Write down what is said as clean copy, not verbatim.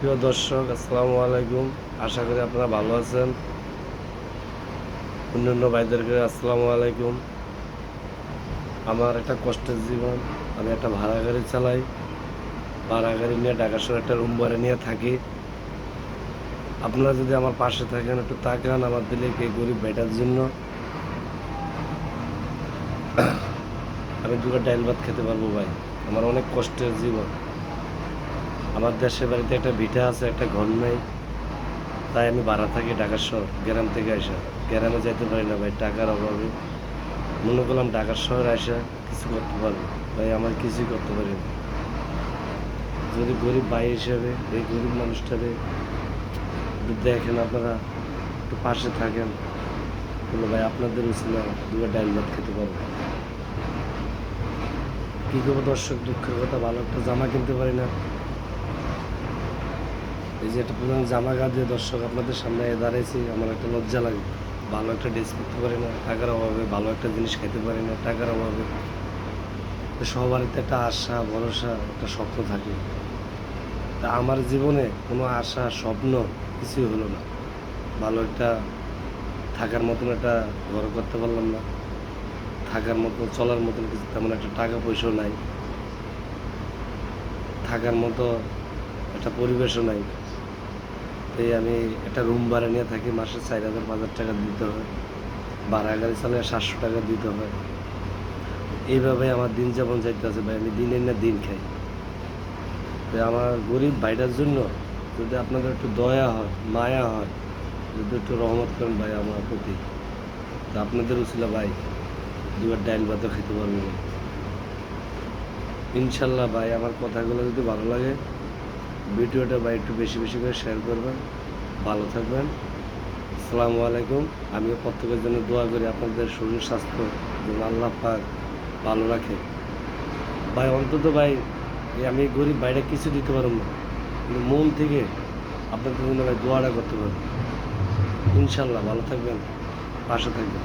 প্রিয় দর্শক, আসসালামু আলাইকুম। আশা করি আপনারা ভালো আছেন। অন্যান্য ভাইদেরকে আসসালামু আলাইকুম। আমার একটা কষ্টের জীবন। আমি একটা ভাড়া গাড়ি চালাই। ভাড়া গাড়ি নিয়ে ঢাকা শহরে একটা রুম ভাড়া নিয়ে থাকি। আপনারা যদি আমার পাশে থাকেন, একটু তাকান আমার দিলে এই গরিব ভাইটার জন্য। আমি দুটো ডাইল ভাত খেতে পারবো ভাই। আমার অনেক কষ্টের জীবন। আমার দেশের বাড়িতে একটা ভিটা আছে, একটা ঘর নেই। তাই আমি ভাড়া থাকি ঢাকা শহর, গ্রাম থেকে আসা। গ্রামে যাইতে পারি না ভাই, টাকার অভাবে। মনে করলাম ঢাকার শহরে আসা কিছু করতে পারবো। ভাই আমার কিছুই করতে পারি না। যদি গরিব ভাই হিসেবে এই গরিব মানুষটারে একটু দেখেন, আপনারা একটু পাশে থাকেন, বলে ভাই আপনাদের উচিত দুটো ডাইল ভাত খেতে পারবো। কী করবো দর্শক, দুঃখের কথা, ভালো একটা জামা কিনতে পারি না। এই যে একটা পুরানো জামা গা দিয়ে দর্শক আপনাদের সামনে দাঁড়াইছি, আমার একটা লজ্জা লাগে। ভালো একটা ড্রেস পরতে পারি না টাকার অভাবে, ভালো একটা জিনিস খেতে পারি না টাকার অভাবে। সবারই তো একটা আশা ভরসা, একটা স্বপ্ন থাকে। তা আমার জীবনে কোনো আশা স্বপ্ন কিছুই হলো না। ভালো একটা থাকার মতন একটা ঘর করতে পারলাম না। থাকার মতো চলার মতন কিছু তেমন একটা টাকা পয়সাও নাই। থাকার মতো একটা পরিবেশও নাই। তাই আমি একটা রুম ভাড়া নিয়ে থাকি, মাসে 4,000-5,000 টাকা দিতে হয়। ভাড়া গাড়ি চালিয়ে 700 টাকা দিতে হয়। এইভাবে আমার দিন যাপন যাইতে আছে ভাই, আমি দিনের না দিন খাই। তো আমার গরিব ভাইটার জন্য যদি আপনাদের একটু দয়া হয়, মায়া হয়, যদি একটু রহমত করেন ভাই আমার প্রতি, তো আপনাদের উছিলা ভাই দুবার ডাইল ভাতও খেতে পারবো না। ইনশাল্লাহ ভাই, আমার কথাগুলো যদি ভালো লাগে, ভিডিওটা ভাই একটু বেশি বেশি করে শেয়ার করবেন। ভালো থাকবেন। আসসালামু আলাইকুম। আমিও প্রত্যেকের জন্য দোয়া করি আপনাদের শরীর স্বাস্থ্য যেন আল্লাহ পাক ভালো রাখে। ভাই অন্তত ভাই, আমি গরিব ভাইটা কিছু দিতে পারবো না, কিন্তু মন থেকে আপনাদের জন্য ভাই দোয়াটা করতে পারবো। ইনশাল্লাহ ভালো থাকবেন, পাশে থাকবেন।